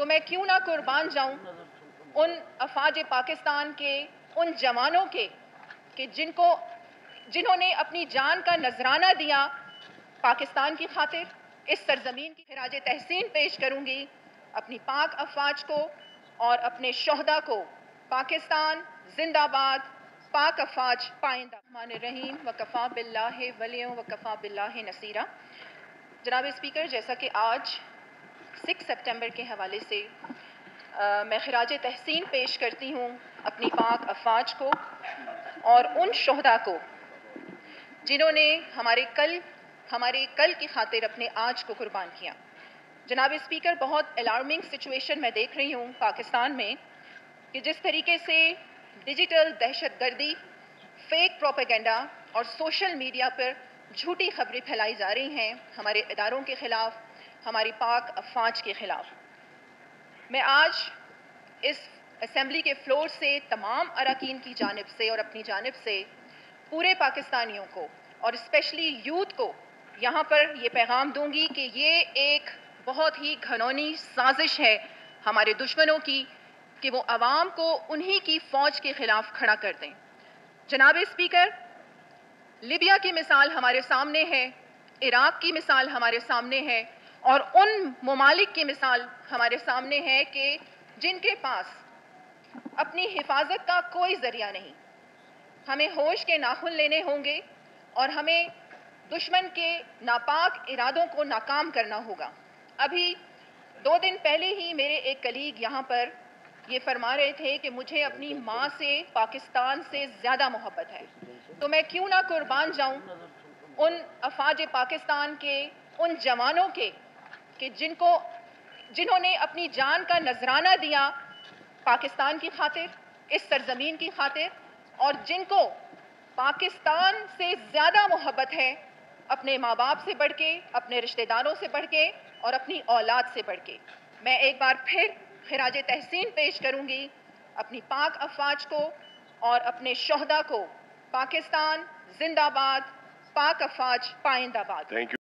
تو میں کیوں نہ قربان جاؤں ان افواج پاکستان کے ان جوانوں کے کہ جنہوں نے اپنی جان کا نذرانہ دیا پاکستان کی خاطر. اس سرزمین کی خراج تحسین پیش کروں گی اپنی پاک افواج کو اور اپنے شہداء کو. پاکستان زندہ باد، پاک افواج پائندہ. الرحمن الرحیم. وکفا باللہ ولیٰ وکفا باللہ نصیرا. جناب اسپیکر، جیسا کہ آج 6 سپٹمبر کے حوالے سے میں خراج تحسین پیش کرتی ہوں اپنی پاک افواج کو اور ان شہداء کو جنہوں نے ہمارے کل کی خاطر اپنے آج کو قربان کیا. جناب اسپیکر، بہت الارمنگ سچویشن میں دیکھ رہی ہوں پاکستان میں کہ جس طریقے سے ڈیجیٹل دہشت گردی، فیک پروپیگنڈا اور سوشل میڈیا پر جھوٹی خبریں پھیلائی جا رہی ہیں ہمارے اداروں کے خلاف، ہماری پاک افواج کے خلاف. میں آج اس اسمبلی کے فلور سے تمام اراکین کی جانب سے اور اپنی جانب سے پورے پاکستانیوں کو اور اسپیشلی یوتھ کو یہاں پر یہ پیغام دوں گی کہ یہ ایک بہت ہی گھنونی سازش ہے ہمارے دشمنوں کی کہ وہ عوام کو انہی کی فوج کے خلاف کھڑا کر دیں. جناب اسپیکر، لیبیا کی مثال ہمارے سامنے ہے، عراق کی مثال ہمارے سامنے ہے اور ان ممالک کی مثال ہمارے سامنے ہے کہ جن کے پاس اپنی حفاظت کا کوئی ذریعہ نہیں. ہمیں ہوش کے ناخن لینے ہوں گے اور ہمیں دشمن کے ناپاک ارادوں کو ناکام کرنا ہوگا. ابھی 2 دن پہلے ہی میرے ایک کلیگ یہاں پر یہ فرما رہے تھے کہ مجھے اپنی ماں سے، پاکستان سے زیادہ محبت ہے. تو میں کیوں نہ قربان جاؤں ان افواج پاکستان کے ان جوانوں کے کہ جنہوں نے اپنی جان کا نذرانہ دیا پاکستان کی خاطر، اس سرزمین کی خاطر، اور جن کو پاکستان سے زیادہ محبت ہے اپنے ماں باپ سے بڑھ کے، اپنے رشتہ داروں سے بڑھ کے اور اپنی اولاد سے بڑھ کے. میں ایک بار پھر خراج تحسین پیش کروں گی اپنی پاک افواج کو اور اپنے شہداء کو. پاکستان زندہ باد، پاک افواج پائندہ باد.